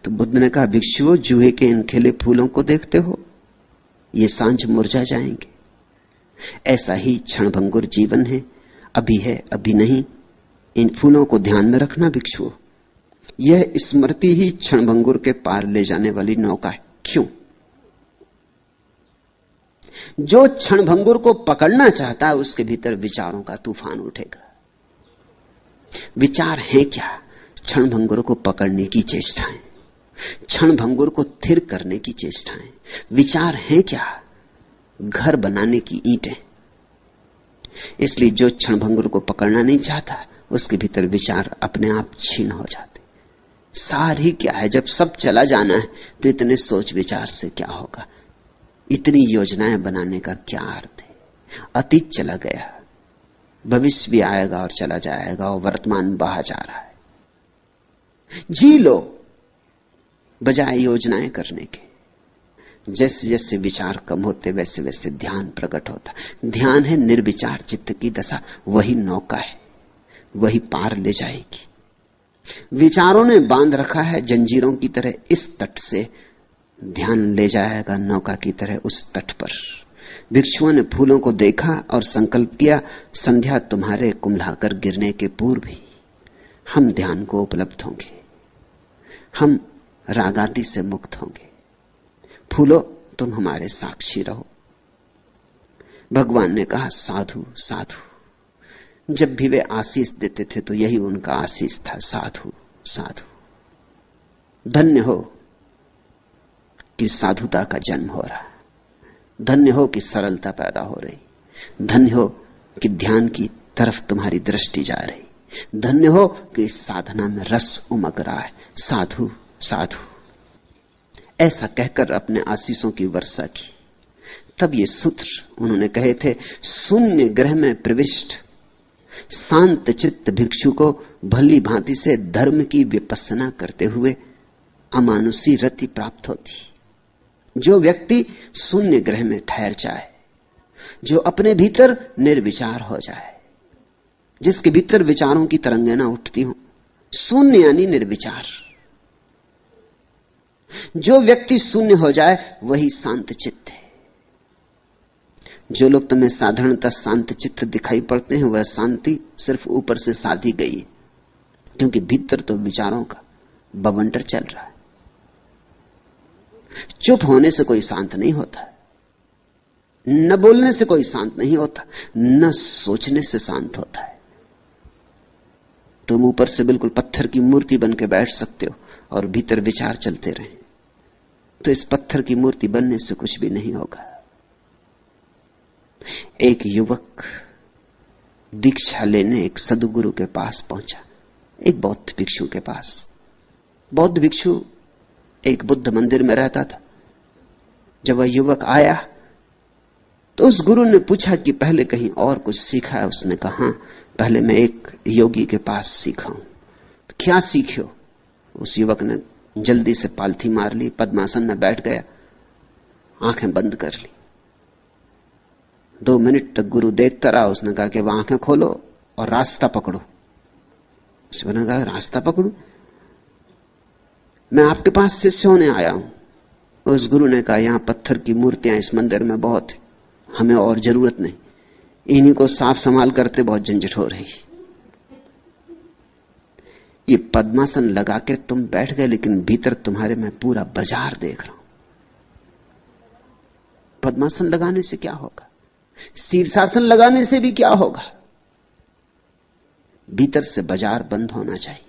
तो बुद्ध ने कहा, भिक्षुओं, जूहे के इन खिले फूलों को देखते हो, ये सांझ मुरझा जाएंगे। ऐसा ही क्षणभंगुर जीवन है, अभी है अभी नहीं। इन फूलों को ध्यान में रखना भिक्षुओं। यह स्मृति ही क्षणभंगुर के पार ले जाने वाली नौका है। क्यों? जो क्षणभंगुर को पकड़ना चाहता है उसके भीतर विचारों का तूफान उठेगा। विचार है क्या? क्षणभंगुर को पकड़ने की चेष्टाएं, क्षणभंगुर को थिर करने की चेष्टाएं। विचार है क्या? घर बनाने की ईंटें। इसलिए जो क्षणभंगुर को पकड़ना नहीं चाहता उसके भीतर विचार अपने आप छीन हो जाते। सार ही क्या है? जब सब चला जाना है तो इतने सोच विचार से क्या होगा? इतनी योजनाएं बनाने का क्या अर्थ है? अतीत चला गया, भविष्य भी आएगा और चला जाएगा, और वर्तमान बहा जा रहा है। जी लो बजाय योजनाएं करने के। जैसे जैसे विचार कम होते वैसे वैसे ध्यान प्रकट होता। ध्यान है निर्विचार चित्त की दशा, वही नौका है, वही पार ले जाएगी। विचारों ने बांध रखा है जंजीरों की तरह इस तट से, ध्यान ले जाएगा नौका की तरह उस तट पर। भिक्षुओं ने फूलों को देखा और संकल्प किया, संध्या तुम्हारे कुम्भलाकर गिरने के पूर्व ही हम ध्यान को उपलब्ध होंगे, हम रागादि से मुक्त होंगे। फूलो तुम हमारे साक्षी रहो। भगवान ने कहा, साधु साधु। जब भी वे आशीष देते थे तो यही उनका आशीष था, साधु साधु। धन्य हो कि साधुता का जन्म हो रहा, धन्य हो कि सरलता पैदा हो रही, धन्य हो कि ध्यान की तरफ तुम्हारी दृष्टि जा रही, धन्य हो कि इस साधना में रस उमग रहा है। साधु साधु। ऐसा कहकर अपने आशीषों की वर्षा की। तब ये सूत्र उन्होंने कहे थे, शून्य ग्रह में प्रविष्ट शांत चित्त भिक्षु को भली भांति से धर्म की विपස්සना करते हुए अमानुषी रति प्राप्त होती। जो व्यक्ति शून्य ग्रह में ठहर जाए, जो अपने भीतर निर्विचार हो जाए, जिसके भीतर विचारों की तरंगें ना उठती हो, शून्य यानी निर्विचार। जो व्यक्ति शून्य हो जाए वही शांत चित्त है। जो लोग तुम्हें साधारणतः शांत चित्त दिखाई पड़ते हैं वह शांति सिर्फ ऊपर से साधी गई है, क्योंकि भीतर तो विचारों का बवंडर चल रहा है। चुप होने से कोई शांत नहीं होता, न बोलने से कोई शांत नहीं होता, न सोचने से शांत होता है। तुम ऊपर से बिल्कुल पत्थर की मूर्ति बन के बैठ सकते हो और भीतर विचार चलते रहे, तो इस पत्थर की मूर्ति बनने से कुछ भी नहीं होगा। एक युवक दीक्षा लेने एक सदगुरु के पास पहुंचा, एक बौद्ध भिक्षु के पास। बौद्ध भिक्षु एक बुद्ध मंदिर में रहता था। जब वह युवक आया तो उस गुरु ने पूछा कि पहले कहीं और कुछ सीखा है? उसने कहा, हाँ, पहले मैं एक योगी के पास सीखा हूं। क्या सीखे हो? उस युवक ने जल्दी से पालथी मार ली, पद्मासन में बैठ गया, आंखें बंद कर ली। 2 मिनट तक गुरु देखता रहा। उसने कहा कि वह आंखें खोलो और रास्ता पकड़ो। उसने कहा, रास्ता पकड़ू? मैं आपके पास शिष्य होने आया हूं। उस गुरु ने कहा, यहां पत्थर की मूर्तियां इस मंदिर में बहुत है, हमें और जरूरत नहीं, इन्हीं को साफ संभाल करते बहुत झंझट हो रही। ये पद्मासन लगा के तुम बैठ गए, लेकिन भीतर तुम्हारे मैं पूरा बाजार देख रहा हूं। पद्मासन लगाने से क्या होगा? शीर्षासन लगाने से भी क्या होगा? भीतर से बाजार बंद होना चाहिए।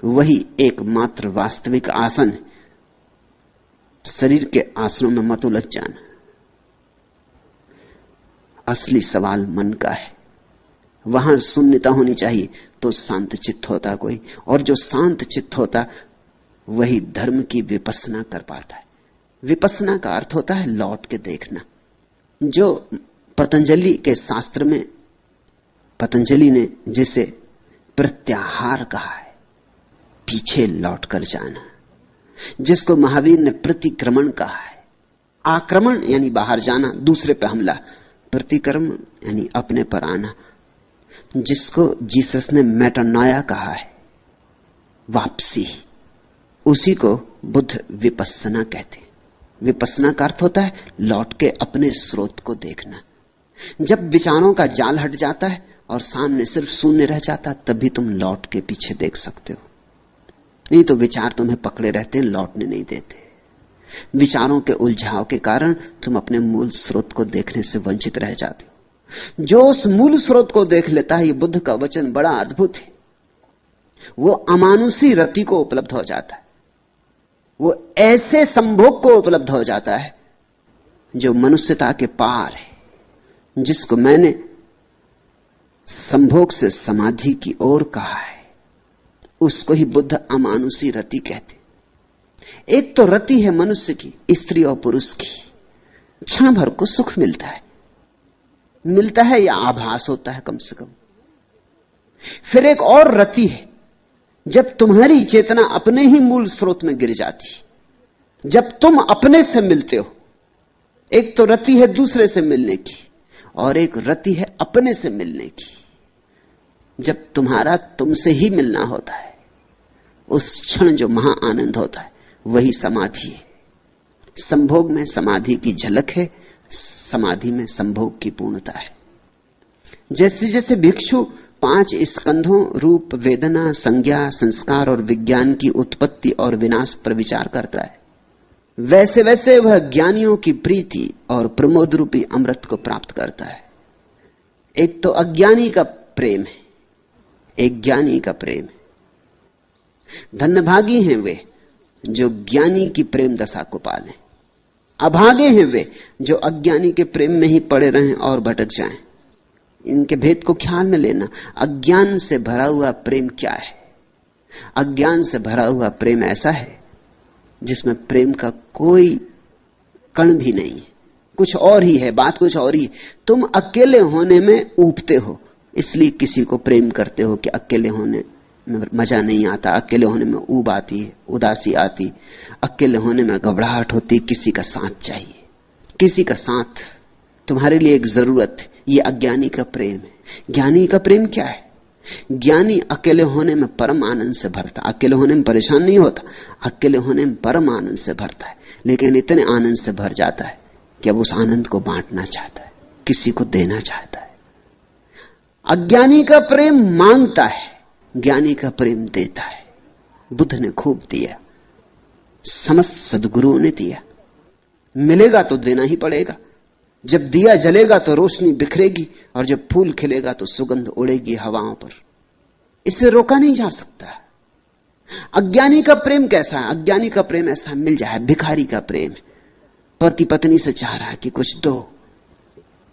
वही एकमात्र वास्तविक आसन है। शरीर के आसनों में मत उलझ जाना। असली सवाल मन का है। वहां शून्यता होनी चाहिए तो शांत चित्त होता कोई, और जो शांत चित्त होता वही धर्म की विपස්සना कर पाता है। विपස්සना का अर्थ होता है लौट के देखना। जो पतंजलि के शास्त्र में पतंजलि ने जिसे प्रत्याहार कहा है, पीछे लौट कर जाना, जिसको महावीर ने प्रतिक्रमण कहा है, आक्रमण यानी बाहर जाना, दूसरे पे हमला, प्रतिक्रमण यानी अपने पर आना, जिसको जीसस ने मेटानॉया कहा है, वापसी, उसी को बुद्ध विपस्सना कहते। विपस्सना का अर्थ होता है लौट के अपने स्रोत को देखना। जब विचारों का जाल हट जाता है और सामने सिर्फ शून्य रह जाता, तभी तुम लौट के पीछे देख सकते हो। नहीं तो विचार तुम्हें पकड़े रहते हैं, लौटने नहीं देते। विचारों के उलझाव के कारण तुम अपने मूल स्रोत को देखने से वंचित रह जाते हो। जो उस मूल स्रोत को देख लेता है, ये बुद्ध का वचन बड़ा अद्भुत है, वो अमानुषी रति को उपलब्ध हो जाता है। वो ऐसे संभोग को उपलब्ध हो जाता है जो मनुष्यता के पार है, जिसको मैंने संभोग से समाधि की ओर कहा है, उसको ही बुद्ध अमानुषी रति कहते। एक तो रति है मनुष्य की, स्त्री और पुरुष की, क्षण भर को सुख मिलता है या आभास होता है कम से कम। फिर एक और रति है, जब तुम्हारी चेतना अपने ही मूल स्रोत में गिर जाती, जब तुम अपने से मिलते हो। एक तो रति है दूसरे से मिलने की, और एक रति है अपने से मिलने की। जब तुम्हारा तुमसे ही मिलना होता है, उस क्षण जो महा आनंद होता है, वही समाधि है। संभोग में समाधि की झलक है, समाधि में संभोग की पूर्णता है। जैसे जैसे भिक्षु 5 स्कंधों रूप, वेदना, संज्ञा, संस्कार और विज्ञान की उत्पत्ति और विनाश पर विचार करता है, वैसे वैसे वह ज्ञानियों की प्रीति और प्रमोद रूपी अमृत को प्राप्त करता है। एक तो अज्ञानी का प्रेम है, एक ज्ञानी का प्रेम है। धन्यभागी हैं वे जो ज्ञानी की प्रेम दशा को पालें, अभागे हैं वे जो अज्ञानी के प्रेम में ही पड़े रहें और भटक जाएं। इनके भेद को ख्याल में लेना। अज्ञान से भरा हुआ प्रेम क्या है? अज्ञान से भरा हुआ प्रेम ऐसा है जिसमें प्रेम का कोई कण भी नहीं है, कुछ और ही है, बात कुछ और ही। तुम अकेले होने में ऊबते हो, इसलिए किसी को प्रेम करते हो कि अकेले होने में मजा नहीं आता, अकेले होने में ऊब आती है, उदासी आती, अकेले होने में घबराहट होती, किसी का साथ चाहिए, किसी का साथ तुम्हारे लिए एक जरूरत है। ये अज्ञानी का प्रेम है। ज्ञानी का प्रेम क्या है? ज्ञानी अकेले होने में परम आनंद से भरता, अकेले होने में परेशान नहीं होता, अकेले होने में परम आनंद से भरता है। लेकिन इतने आनंद से भर जाता है कि अब उस आनंद को बांटना चाहता है, किसी को देना चाहता है। अज्ञानी का प्रेम मांगता है, ज्ञानी का प्रेम देता है। बुद्ध ने खूब दिया, समस्त सद्गुरुओं ने दिया। मिलेगा तो देना ही पड़ेगा। जब दिया जलेगा तो रोशनी बिखरेगी, और जब फूल खिलेगा तो सुगंध उड़ेगी हवाओं पर। इसे रोका नहीं जा सकता। अज्ञानी का प्रेम कैसा है? अज्ञानी का प्रेम ऐसा मिल जाए, भिखारी का प्रेम है। पति पत्नी से चाह रहा है कि कुछ दो,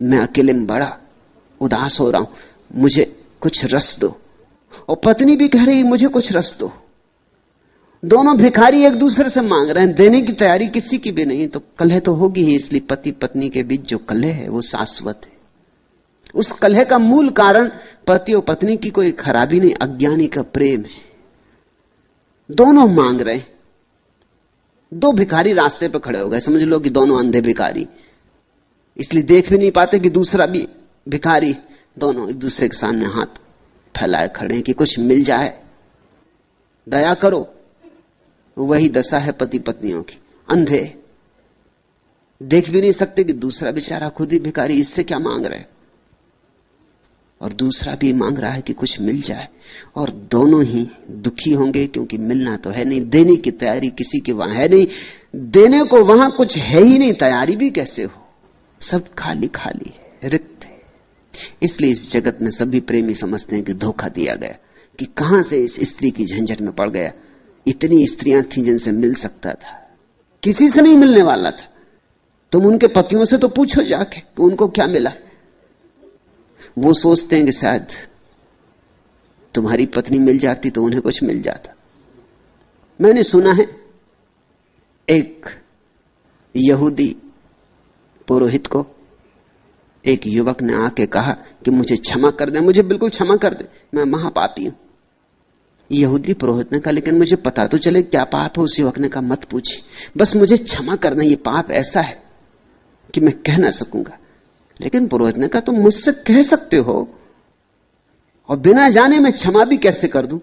मैं अकेले में बड़ा उदास हो रहा हूं, मुझे कुछ रस दो। और पत्नी भी कह रही मुझे कुछ रस दो। दोनों भिखारी एक दूसरे से मांग रहे हैं, देने की तैयारी किसी की भी नहीं, तो कलह तो होगी ही। इसलिए पति पत्नी के बीच जो कलह है वो शाश्वत है। उस कलह का मूल कारण पति और पत्नी की कोई खराबी नहीं, अज्ञानी का प्रेम है। दोनों मांग रहे हैं। दो भिखारी रास्ते पर खड़े हो गए, समझ लो कि दोनों अंधे भिखारी, इसलिए देख भी नहीं पाते कि दूसरा भी भिखारी। दोनों एक दूसरे के सामने हाथ फैलाए खड़े हैं कि कुछ मिल जाए, दया करो। वही दशा है पति पत्नियों की। अंधे देख भी नहीं सकते कि दूसरा बेचारा खुद ही भिखारी, इससे क्या मांग रहे, और दूसरा भी मांग रहा है कि कुछ मिल जाए। और दोनों ही दुखी होंगे, क्योंकि मिलना तो है नहीं, देने की तैयारी किसी के वहां है नहीं, देने को वहां कुछ है ही नहीं, तैयारी भी कैसे हो? सब खाली खाली है, रिक्त है। इसलिए इस जगत में सभी प्रेमी समझते हैं कि धोखा दिया गया, कि कहां से इस स्त्री की झंझट में पड़ गया। इतनी स्त्रियां थीं जिनसे मिल सकता था, किसी से नहीं मिलने वाला था। तुम उनके पतियों से तो पूछो जाके कि उनको क्या मिला। वो सोचते हैं कि शायद तुम्हारी पत्नी मिल जाती तो उन्हें कुछ मिल जाता। मैंने सुना है एक यहूदी पुरोहित को एक युवक ने आके कहा कि मुझे क्षमा कर दे, मुझे बिल्कुल क्षमा कर दे, मैं महापापी हूं। यहूदी पुरोहित ने कहा लेकिन मुझे पता तो चले क्या पाप है। उस युवक ने कहा मत पूछे, बस मुझे क्षमा करना, ये पाप ऐसा है कि मैं कह ना सकूंगा। लेकिन पुरोहित ने कहा तुम मुझसे कह सकते हो, और बिना जाने मैं क्षमा भी कैसे कर दूं?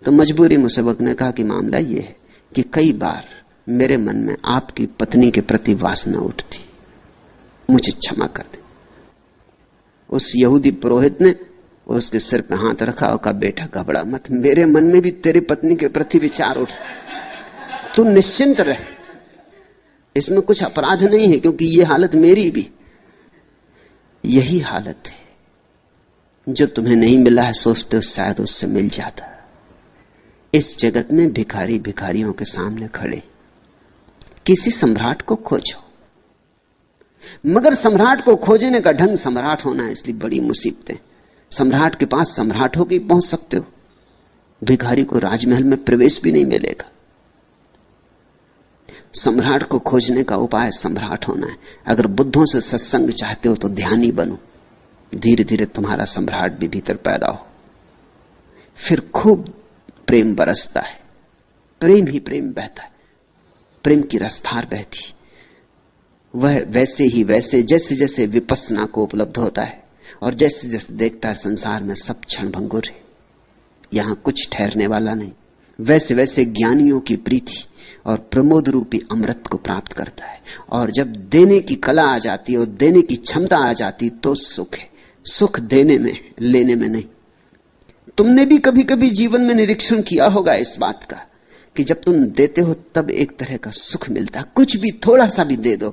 तो मजबूरी मुसेबक ने कहा कि मामला यह है कि कई बार मेरे मन में आपकी पत्नी के प्रति वासना उठती, मुझे क्षमा कर दे। उस यहूदी पुरोहित ने उसके सिर पे हाथ रखा और कहा, बेटा घबरा मत, मेरे मन में भी तेरी पत्नी के प्रति विचार उठते, तू निश्चिंत रह, इसमें कुछ अपराध नहीं है, क्योंकि यह हालत मेरी भी। यही हालत है जो तुम्हें नहीं मिला है, सोचते हो शायद उससे मिल जाता। इस जगत में भिखारी भिखारियों के सामने खड़े, किसी सम्राट को खोजो, मगर सम्राट को खोजने का ढंग सम्राट होना है, इसलिए बड़ी मुसीबतें। सम्राट के पास सम्राट होकर पहुंच सकते हो, भिखारी को राजमहल में प्रवेश भी नहीं मिलेगा। सम्राट को खोजने का उपाय सम्राट होना है। अगर बुद्धों से सत्संग चाहते हो तो ध्यानी बनो, धीरे धीरे तुम्हारा सम्राट भी भीतर पैदा हो। फिर खूब प्रेम बरसता है, प्रेम ही प्रेम बहता है, प्रेम की रफ्तार बहती। वह वैसे ही वैसे जैसे जैसे विपस्सना को उपलब्ध होता है और जैसे जैसे देखता है संसार में सब क्षण भंगुर है, यहां कुछ ठहरने वाला नहीं, वैसे वैसे ज्ञानियों की प्रीति और प्रमोद रूपी अमृत को प्राप्त करता है। और जब देने की कला आ जाती है और देने की क्षमता आ जाती तो सुख है। सुख देने में, लेने में नहीं। तुमने भी कभी कभी जीवन में निरीक्षण किया होगा इस बात का कि जब तुम देते हो तब एक तरह का सुख मिलता है, कुछ भी थोड़ा सा भी दे दो